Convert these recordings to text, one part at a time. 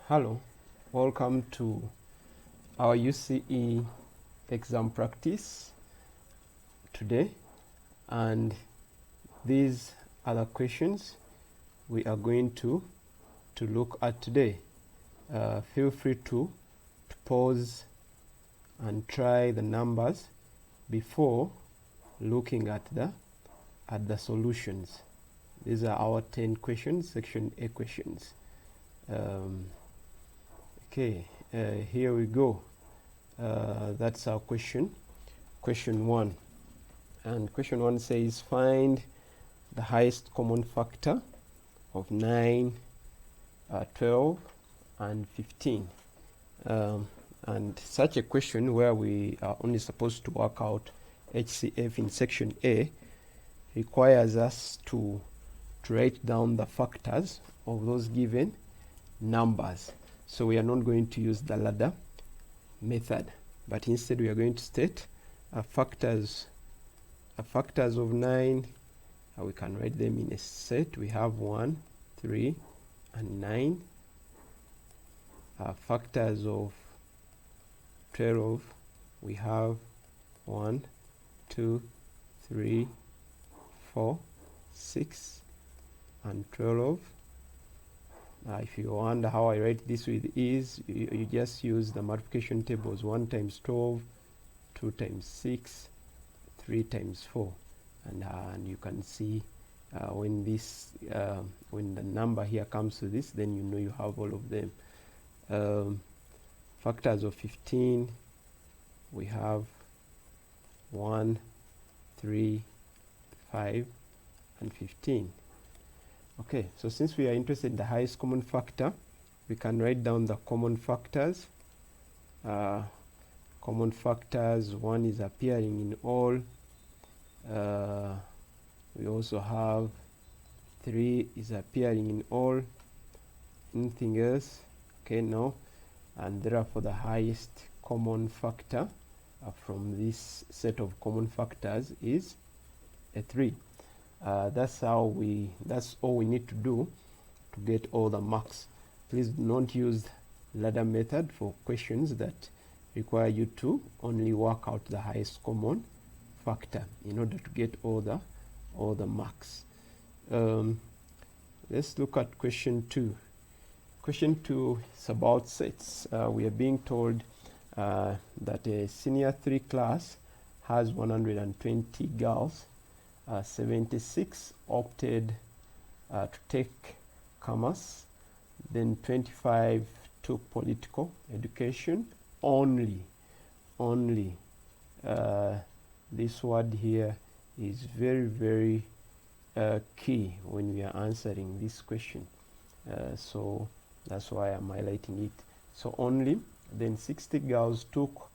Hello, welcome to our UCE exam practice today, and these are the questions we are going to look at today. Feel free to pause and try the numbers before looking at the solutions. These are our 10 questions, section A questions. Okay, here we go. That's our question 1. And question 1 says, find the highest common factor of 9, 12, and 15. And such a question, where we are only supposed to work out HCF in section A, requires us to write down the factors of those given numbers. So we are not going to use the ladder method, but instead we are going to state factors of 9. We can write them in a set. We have 1, 3, and 9. Factors of 12, we have 1, 2, 3, 4, 6, and 12. If you wonder how I write this with ease, you just use the multiplication tables: 1 times 12, 2 times 6, 3 times 4, and you can see when the number here comes to this, then you know you have all of them. Factors of 15, we have 1, 3, 5, and 15. Okay, so since we are interested in the highest common factor, we can write down the common factors. Common factors, 1 is appearing in all. We also have 3 is appearing in all. Anything else? Okay, no. And therefore the highest common factor from this set of common factors is a 3. That's all we need to do to get all the marks. Please do not use ladder method for questions that require you to only work out the highest common factor in order to get all the marks. Let's look at question 2. Question 2 is about sets. We are being told that a senior 3 class has 120 girls. 76 opted to take commerce, then 25 took political education only. This word here is very, very key when we are answering this question. So that's why I'm highlighting it. So only, then 60 girls took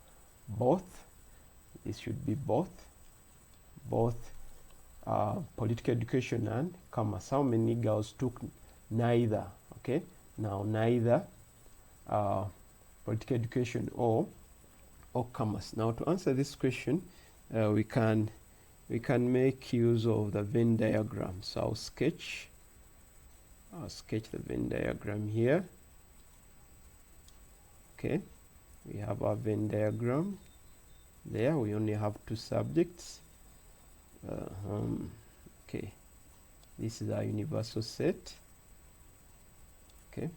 both. This should be both political education and commerce. How many girls took neither? Okay, now neither political education or commerce. Now to answer this question, we can make use of the Venn diagram. So I'll sketch the Venn diagram here. Okay, we have our Venn diagram there. We only have 2 subjects. Okay, this is our universal set. Okay,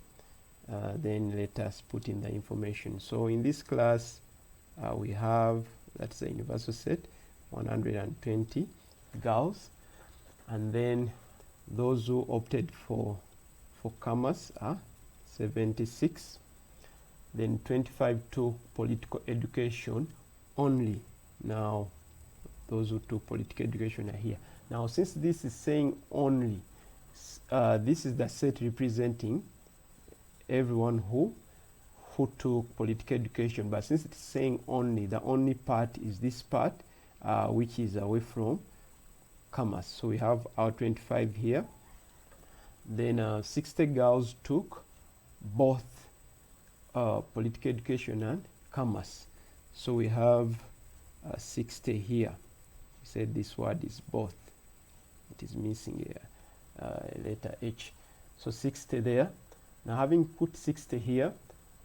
then let us put in the information. So in this class, we have, that's the universal set, 120 girls, and then those who opted for commerce are 76. Then 25 took political education only. Now those who took political education are here. Now since this is saying only, this is the set representing everyone who took political education, but since it's saying only, the only part is this part, which is away from commerce. So we have our 25 here. Then 60 girls took both political education and commerce. So we have 60 here. We said this word is both. It is missing here, letter H. So 60 there. Now having put 60 here,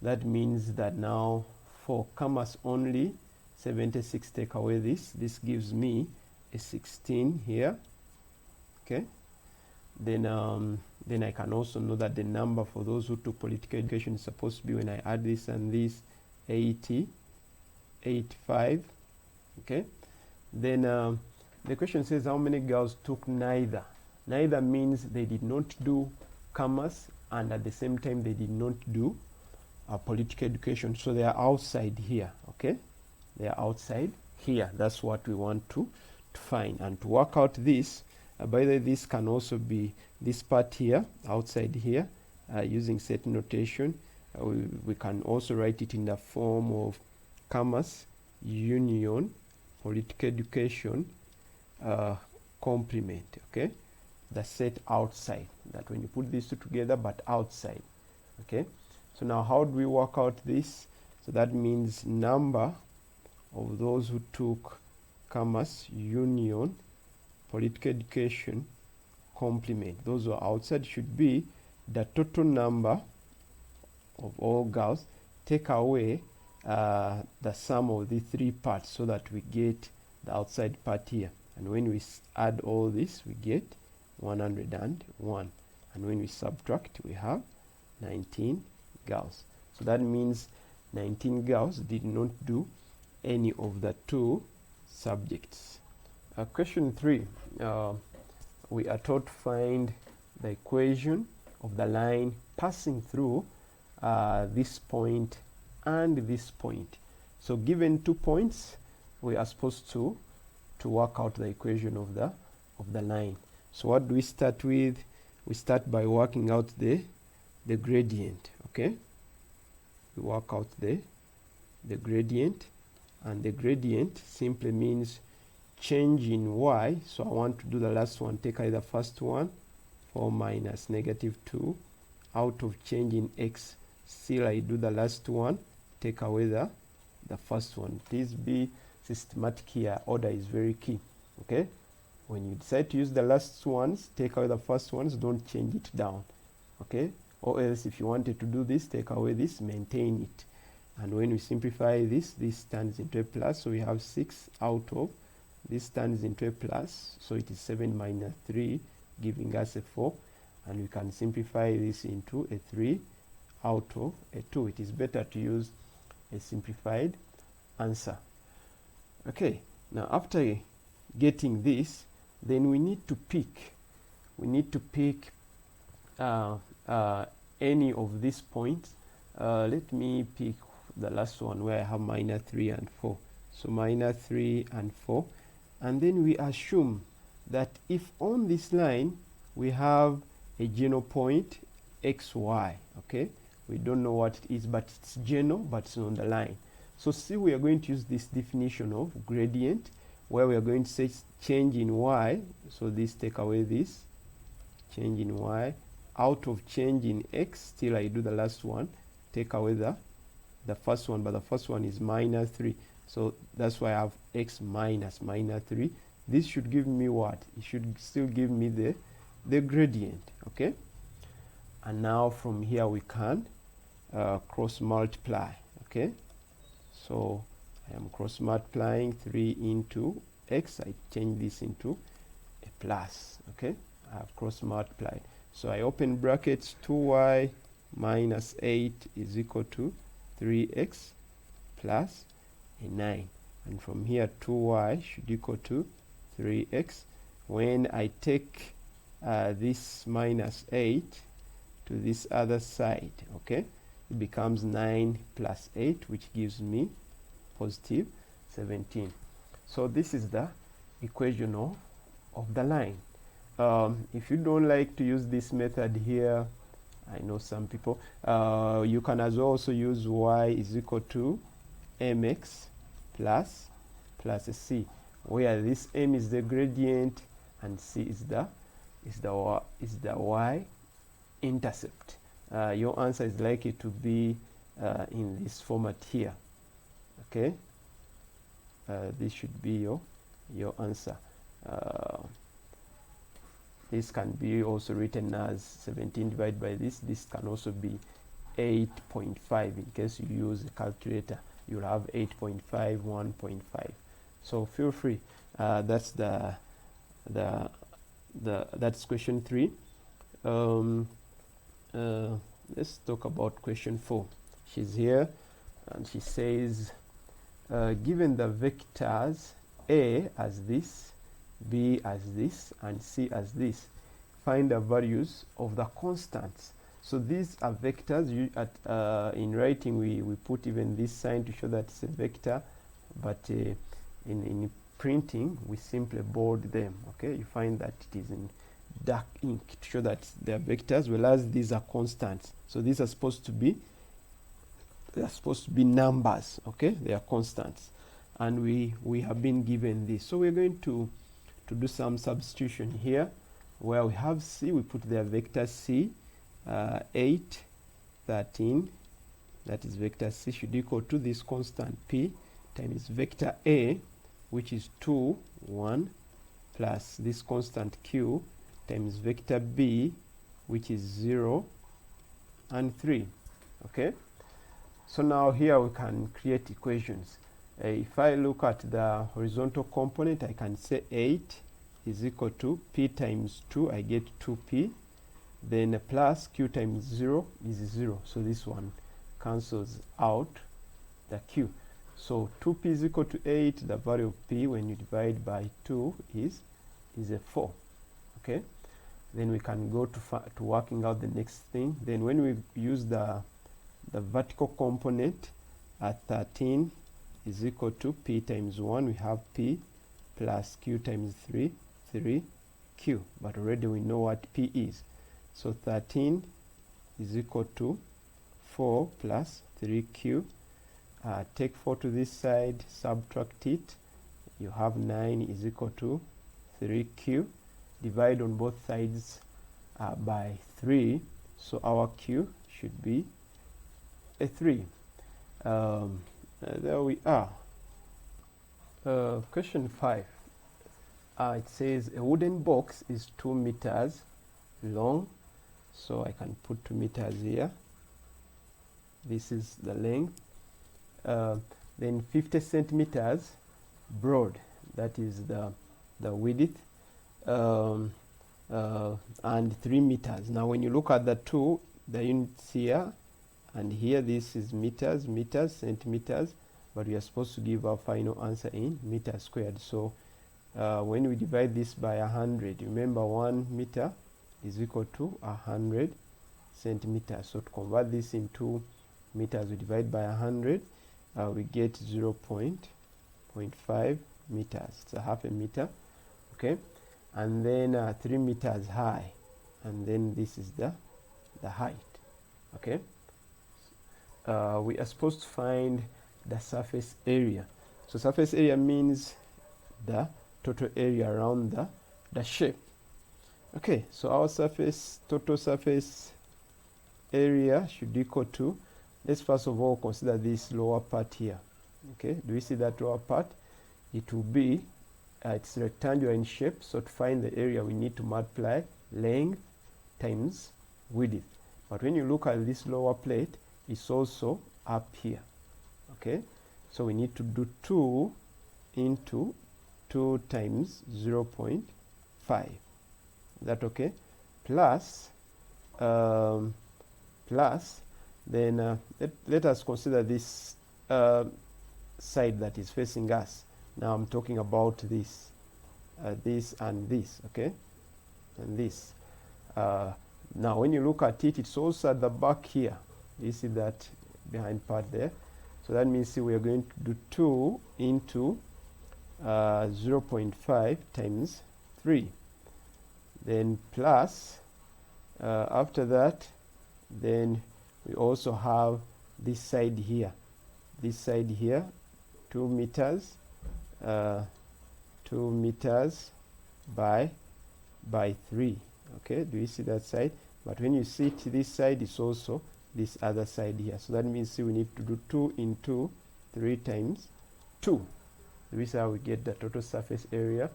that means that now for commas only, 76 take away this gives me a 16 here. Okay, then I can also know that the number for those who took political education is supposed to be, when I add this and this, 80, 85. Okay, then the question says how many girls took neither. Neither means they did not do commerce, and at the same time they did not do political education, so they are outside here. Okay, they are outside here. That's what we want to find. And to work out this, by the way, this can also be this part here, outside here, using set notation. We can also write it in the form of commerce union political education complement. Okay, the set outside, that when you put these two together but outside. Okay, so now how do we work out this? So that means number of those who took commerce union political education complement, those who are outside, should be the total number of all girls, take away the sum of the three parts, so that we get the outside part here. And when we add all this, we get 101. And when we subtract, we have 19 girls. So that means 19 girls did not do any of the two subjects. Question 3. We are taught to find the equation of the line passing through this point and this point. So given 2 points, we are supposed to work out the equation of the line. So what do we start with? We start by working out the gradient. Okay, we work out the gradient, and the gradient simply means change in y. So I want to do the last one, take either first one, 4 minus -2, out of change in x. Still I do the last one, take away the first one. Please be systematic here. Order is very key. Okay, when you decide to use the last ones, take away the first ones, don't change it down. Okay, or else if you wanted to do this, take away this, maintain it. And when we simplify this turns into a plus, so we have 6 out of this turns into a plus, so it is 7 minus 3, giving us a 4. And we can simplify this into a 3 out of a 2. It is better to use a simplified answer. Okay, now after getting this, then we need to pick any of these points. Let me pick the last one where I have -3 and 4. So -3 and 4. And then we assume that if on this line we have a general point xy, okay, we don't know what it is, but it's general, but it's on the line. So see, we are going to use this definition of gradient, where we are going to say change in y. So this, take away this, change in y, out of change in x. Still I do the last one, take away the first one, but the first one is -3. So that's why I have x minus -3. This should give me what? It should still give me the gradient. Okay, and now from here we can cross multiply. Okay, so I am cross multiplying 3 into x. I change this into a plus. Okay, I have cross multiplied. So I open brackets, 2y minus 8 is equal to 3x plus a 9. And from here, 2y should equal to 3x. When I take this minus 8 to this other side, okay, it becomes 9 plus 8, which gives me positive 17. So this is the equation of the line. If you don't like to use this method here, I know some people, you can as well also use y is equal to mx plus c, where this m is the gradient and c is the y intercept. Your answer is likely to be in this format here. Okay, this should be your answer. This can be also written as 17 divided by this. This can also be 8.5. In case you use a calculator, you'll have 8.5, 1.5. So feel free. That's that's question 3. Let's talk about question 4. She's here and she says, given the vectors A as this, B as this, and C as this, find the values of the constants. So these are vectors. In writing we put even this sign to show that it's a vector, but in printing we simply bold them. Okay, you find that it is in dark ink to show that they are vectors, whereas these are constants. So these are supposed to be numbers. Okay, they are constants, and we have been given this. So we're going to do some substitution here. Where we have C, we put their vector C, 8, 13, that is vector C should equal to this constant P times vector A, which is 2, 1, plus this constant Q times vector B, which is 0 and 3. Okay, so now here we can create equations. If I look at the horizontal component, I can say 8 is equal to P times 2, I get 2P, then plus Q times 0 is 0, so this one cancels out the Q. So 2P is equal to 8, the value of P when you divide by 2 is a 4. Okay, then we can go to working out the next thing. Then when we use the vertical component, at 13 is equal to P times 1, we have P plus Q times 3, 3Q, but already we know what P is. So 13 is equal to 4 plus 3Q. Take 4 to this side, subtract it. You have 9 is equal to 3Q. Divide on both sides by 3. So our Q should be a 3. There we are. Question 5. It says a wooden box is 2 meters long. So I can put 2 meters here. This is the length. Then 50 centimeters broad. That is the width. And 3 meters. Now when you look at the units here and here, this is meters, centimeters, but we are supposed to give our final answer in meters squared. So when we divide this by 100, remember 1 meter is equal to 100 centimeters. So to convert this into meters, we divide by 100, we get 0.5 meters. It's a half a meter. Okay, and then 3 meters high, and then this is the height. Okay, we are supposed to find the surface area. So surface area means the total area around the shape. Okay, so our total surface area should equal to, let's first of all consider this lower part here. Okay, do we see that lower part? It will be, it's rectangular in shape, so to find the area we need to multiply length times width. But when you look at this lower plate, it's also up here. Okay, so we need to do 2 into 2 times 0.5. Is that okay? Plus then let us consider this side that is facing us. Now I'm talking about this and this. Okay, and this. Now when you look at it, it's also at the back here. You see that behind part there. So that means we are going to do 2 into 0.5 times 3. Then plus, after that, then we also have this side here. This side here, 2 meters, 2 meters by 3. Okay, do you see that side? But when you see it this side, it's also this other side here. So that means we need to do 2 into 3 times 2. This is how we get the total surface area.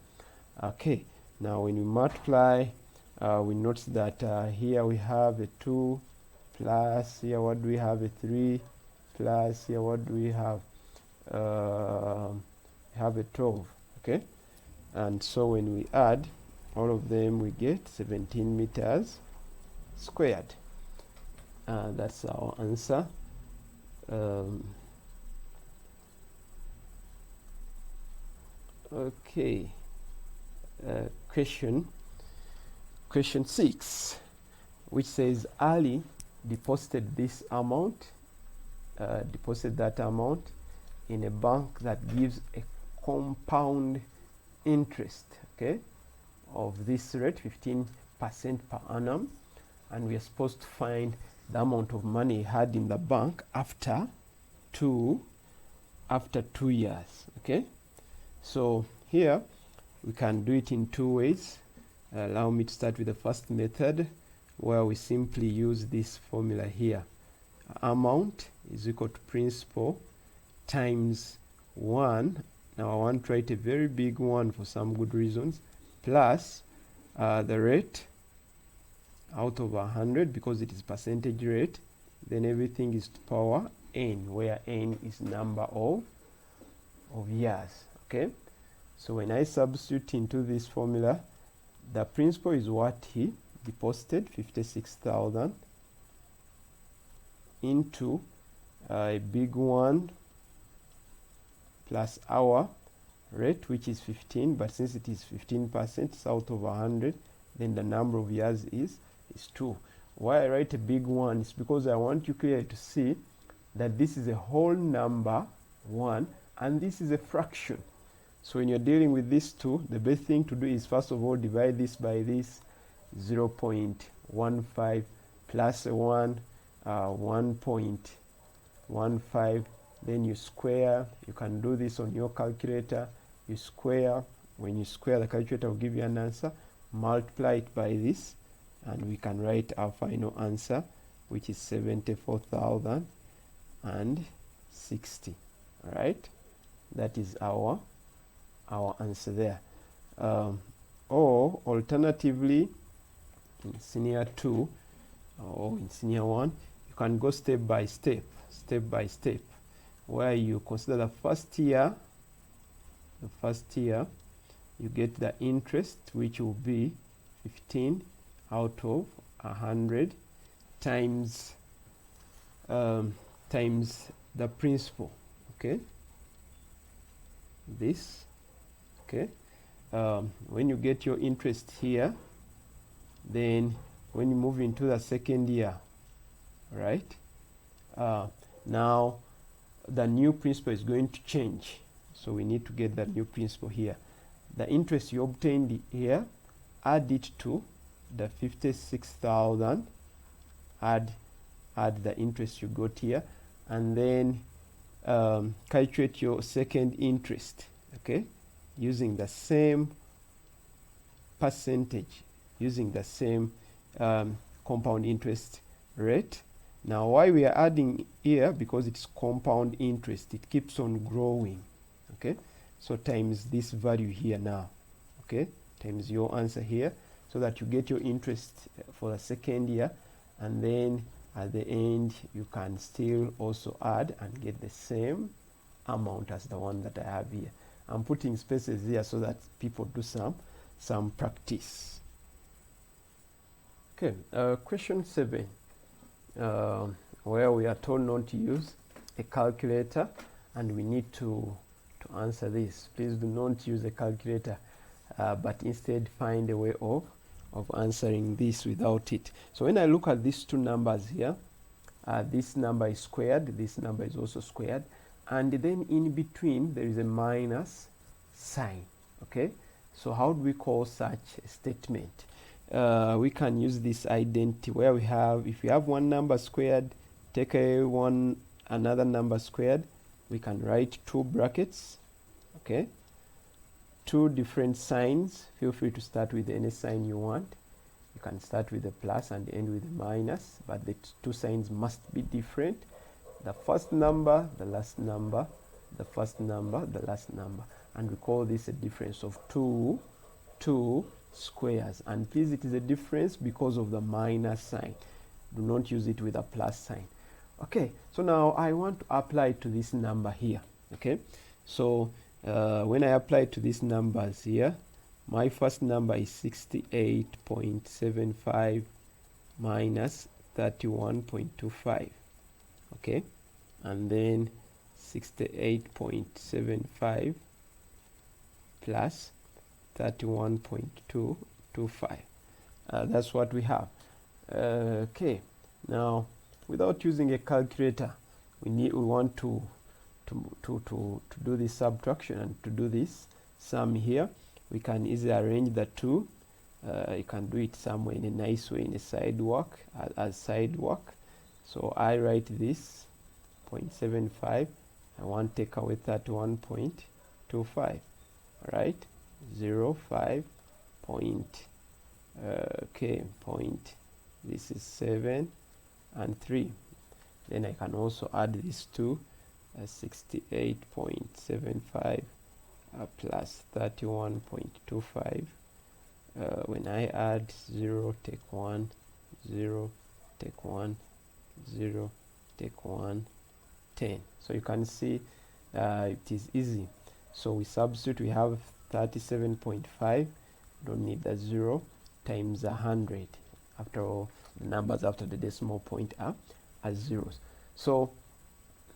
Okay, now when you multiply we notice that here we have a 2 plus, here what do we have, a 3 plus, here what do we have a 12. Okay, and so when we add all of them we get 17 meters squared. That's our answer. Okay, question 6, which says Ali deposited this amount, deposited that amount in a bank that gives a compound interest, okay, of this rate 15% per annum, and we are supposed to find the amount of money he had in the bank after 2 years. Okay, so here we can do it in 2 ways. Allow me to start with the first method, where we simply use this formula here. Amount is equal to principal times 1. Now I want to write a very big one for some good reasons, plus the rate out of 100, because it is percentage rate. Then everything is to power n, where n is number of years. Okay, so when I substitute into this formula, the principal is what he deposited, 56,000, into a big one plus our rate, which is 15, but since it is 15%, it's out of 100, then the number of years is 2. Why I write a big one is because I want you clearly to see that this is a whole number 1 and this is a fraction. So when you're dealing with these two, the best thing to do is first of all divide this by this 0.15 plus a 1, 1.15, then you square. You can do this on your calculator. You square. When you square, the calculator will give you an answer. Multiply it by this, and we can write our final answer, which is 74,060. All right, that is our answer there. Or alternatively, in senior 2 or in senior 1, you can go step by step, where you consider the first year. You get the interest, which will be 15 out of 100 times the principal. Okay, this. Okay, when you get your interest here, then when you move into the second year, right, now the new principal is going to change, so we need to get that new principal here. The interest you obtained here, add it to the 56,000, add the interest you got here, and then calculate your second interest, okay, using the same percentage, using the same compound interest rate. Now why we are adding here? Because it's compound interest, it keeps on growing. Okay, so times this value here now, okay, times your answer here, so that you get your interest for the second year, and then at the end you can still also add and get the same amount as the one that I have here. I'm putting spaces here so that people do some practice. Okay, question 7, where we are told not to use a calculator, and we need to answer this. Please do not use a calculator, but instead find a way of answering this without it. So when I look at these two numbers here, this number is squared, this number is also squared, and then in between there is a minus sign. Okay, so how do we call such a statement? We can use this identity where we have, if we have one number squared, take another number squared, we can write two brackets, okay, two different signs. Feel free to start with any sign you want. You can start with a plus and end with a minus, but the two signs must be different. The first number, the last number, the first number, the last number, and we call this a difference of 2 squares, and please, it is a difference because of the minus sign. Do not use it with a plus sign. Okay, so now I want to apply to this number here. Okay, so when I apply to these numbers here, my first number is 68.75 minus 31.25. Okay, and then 68.75 plus 31.225. That's what we have. Okay, now without using a calculator, we want to do this subtraction, and to do this sum here, we can easily arrange the two. You can do it somewhere in a nice way, in a side work, as side work. So I write this 0.75. I want to take away 31.25. Right, 0.5 point. Okay, point. This is 7 and 3. Then I can also add these two, 68.75 plus 31.25. When I add 0, take 1, 0, take 1, 0, take 1, 10. So you can see it is easy. So we substitute, we have 37.5, don't need the 0, times 100. After all, the numbers after the decimal point are as zeros. So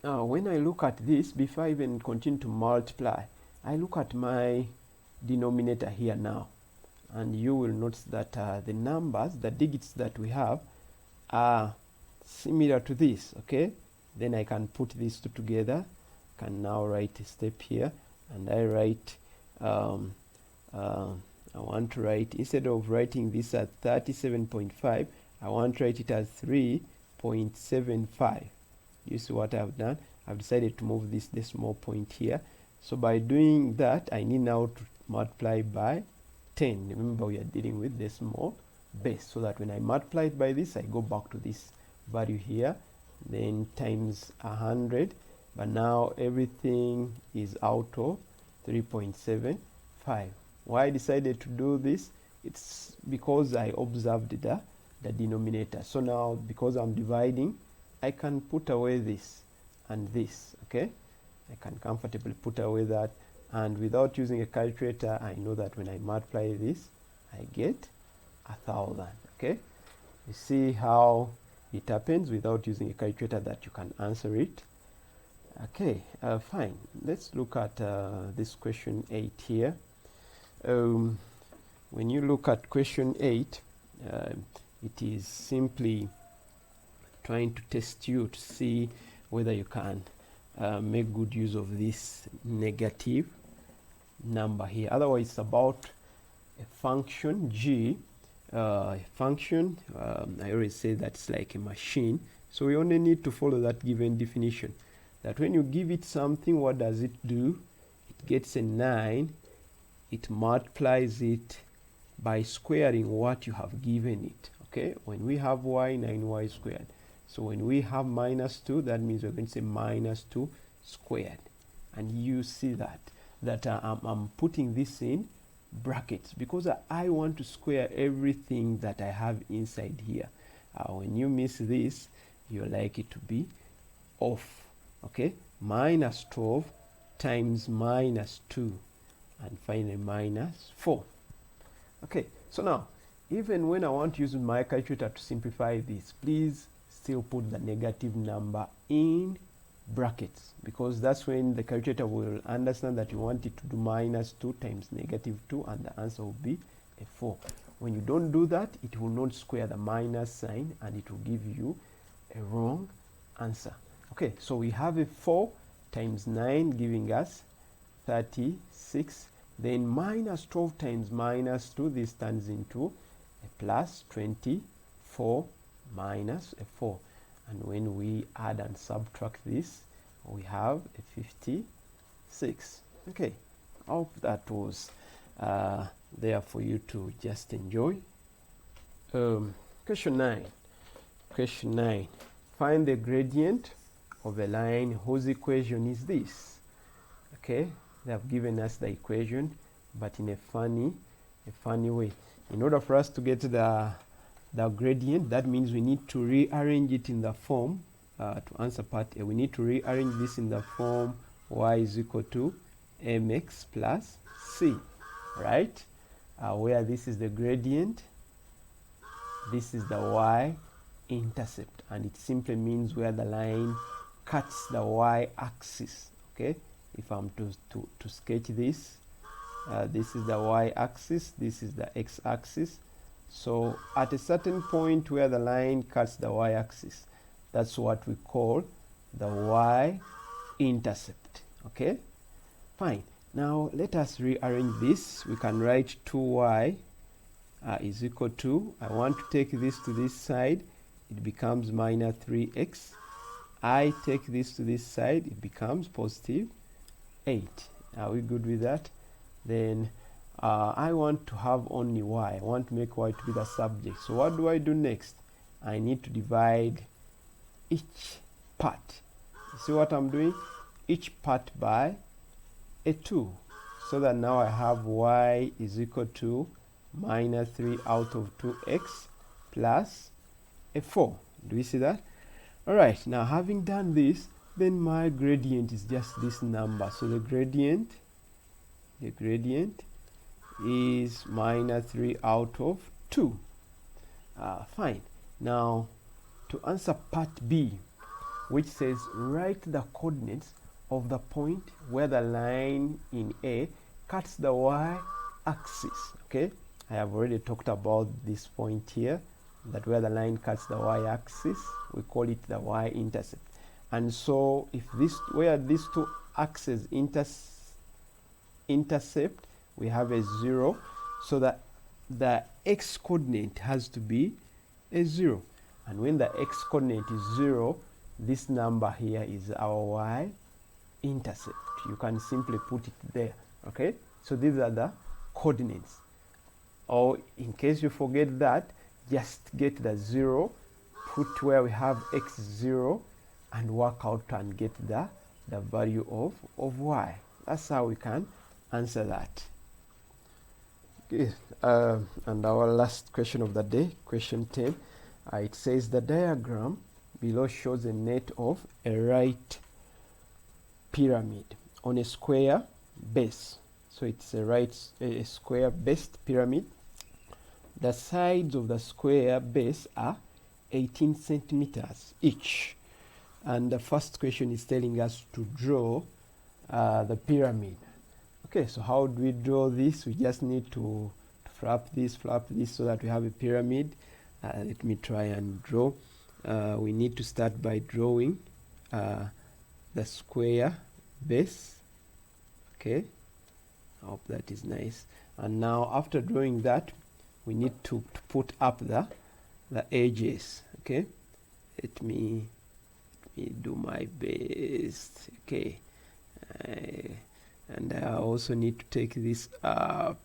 when I look at this, before I even continue to multiply, I look at my denominator here now, and you will notice that the numbers, the digits that we have, are similar to this. Okay, then I can put these two together. Can now write a step here, and I write I want to write, instead of writing this at 37.5, I want to write it as 3.75. You see what I've done? I've decided to move this decimal point here. So by doing that, I need now to multiply by 10. Remember, we are dealing with decimal base, so that when I multiply it by this, I go back to this value here, then times 100. But now everything is out of 3.75. Why I decided to do this? It's because I observed the denominator. So now, because I'm dividing, I can put away this and this. Okay, I can comfortably put away that, and without using a calculator, I know that when I multiply this, I get 1,000. Okay, you see how it happens without using a calculator, that you can answer it. Okay, fine. Let's look at this question 8 here. When you look at question 8, it is simply trying to test you to see whether you can make good use of this negative number here. Otherwise, it's about a function g. Function, I already said that's like a machine, so we only need to follow that given definition, that when you give it something, what does it do? It gets a 9, it multiplies it by squaring what you have given it. Okay, when we have y, 9y squared. So when we have minus 2, that means we're going to say minus 2 squared. And you see that I'm putting this in brackets because I want to square everything that I have inside here. When you miss this, you're likely to be off. Okay, minus 12 times minus 2, and finally minus 4. Okay, so now, even when I want to use my calculator to simplify this, please still put the negative number in brackets, because that's when the calculator will understand that you want it to do minus 2 times negative 2, and the answer will be a 4. When you don't do that, it will not square the minus sign, and it will give you a wrong answer. Okay, so we have a 4 times 9 giving us 36. Then minus 12 times minus 2, this turns into a plus 24 minus a 4. And when we add and subtract this, we have a 56. Okay, I hope that was there for you to just enjoy. Question 9. Question 9. Find the gradient of a line whose equation is this. Okay, they have given us the equation, but in a funny a funny way. In order for us to get the gradient, that means we need to rearrange it in the form, to answer part A, we need to rearrange this in the form y is equal to mx plus c, right? Where this is the gradient, this is the y-intercept, and it simply means where the line cuts the y-axis, okay? If I'm to sketch this, this is the y-axis, this is the x-axis. So at a certain point where the line cuts the y-axis, that's what we call the y-intercept, okay? Fine. Now let us rearrange this. We can write 2y is equal to, I want to take this to this side, it becomes minus 3x. I take this to this side, it becomes positive 8. Are we good with that? Then I want to have only y. I want to make y to be the subject. So what do I do next? I need to divide each part. You see what I'm doing? Each part by a 2. So that now I have y is equal to minus 3 out of 2x plus a 4. Do you see that? Alright, now having done this, then my gradient is just this number. So the gradient is minus 3 out of 2. Fine. Now to answer part B, which says write the coordinates of the point where the line in A cuts the y-axis. Okay, I have already talked about this point here, that where the line cuts the y-axis, we call it the y-intercept. And so if this, where these two axes intercept, we have a 0, so that the x-coordinate has to be a 0. And when the x-coordinate is 0, this number here is our y-intercept. You can simply put it there, okay? So these are the coordinates. Or in case you forget that, just get the 0, put where we have x0, and work out and get the value of y. That's how we can answer that. Okay. And our last question of the day, question 10, it says the diagram below shows a net of a right pyramid on a square base. So it's a square based pyramid. The sides of the square base are 18 centimeters each. And the first question is telling us to draw the pyramid. Okay, so how do we draw this? We just need to flap this so that we have a pyramid. Let me try and draw. We need to start by drawing the square base. Okay, I hope that is nice. And now after drawing that, we need to put up the edges. Okay, let me do my best. Okay, and I also need to take this up.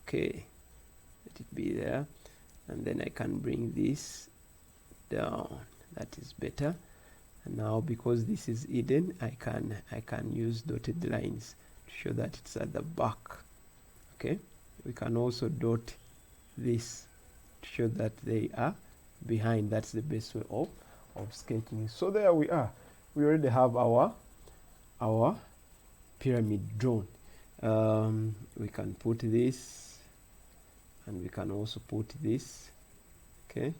Okay, let it be there, and then I can bring this down. That is better. And now because this is hidden, I can use dotted lines to show that it's at the back. Okay, we can also dot this to show that they are behind. That's the best way of sketching. So there we are. We already have our pyramid drawn. We can put this, and we can also put this. Okay,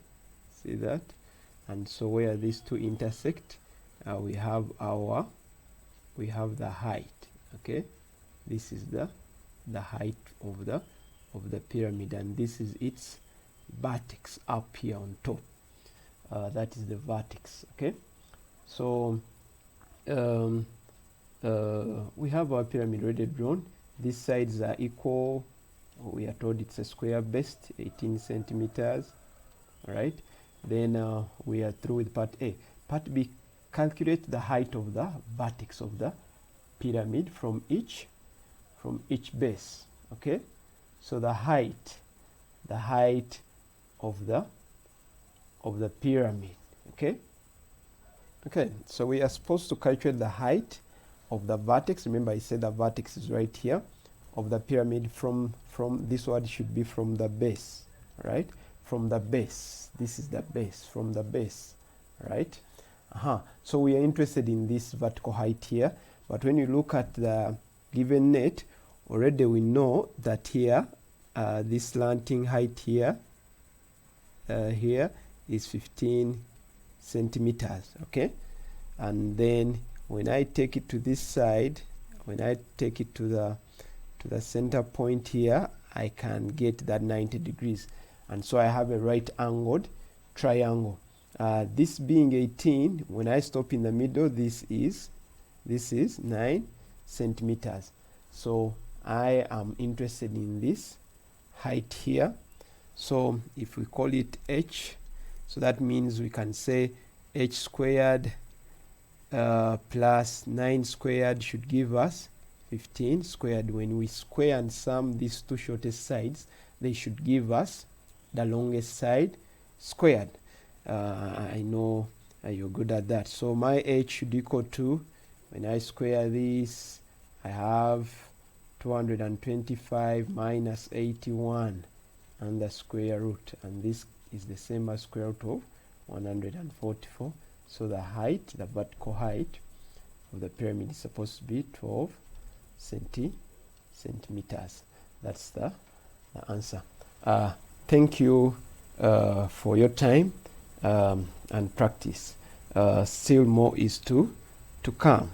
see that? And so where these two intersect, we have the height. Okay, this is the height of the pyramid, and this is its vertex up here on top. That is the vertex. Okay, so we have our pyramid already drawn. These sides are equal. We are told it's a square based, 18 centimeters. All right, then we are through with part A. Part B, calculate the height of the vertex of the pyramid from each base. Okay, so the height of the pyramid. Okay, so we are supposed to calculate the height of the vertex. Remember I said the vertex is right here of the pyramid from this word should be from the base, right? From the base. This is the base, from the base, right? So we are interested in this vertical height here, but when you look at the given net, already we know that here, this slanting height here, here is 15 centimeters, okay? And then when I take it to this side, when I take it to the center point here, I can get that 90 degrees. And so I have a right angled triangle. This being 18, when I stop in the middle, this is 9 centimeters. So I am interested in this height here. So if we call it h, so that means we can say h squared plus 9 squared should give us 15 squared. When we square and sum these two shortest sides, they should give us the longest side squared. I know you're good at that. So my h should equal to, when I square this, I have 225 minus 81 and the square root, and this is the same as square root of 144. So the height, the vertical height of the pyramid is supposed to be 12 centimeters. That's the answer. Thank you for your time and practice. Still more is to come.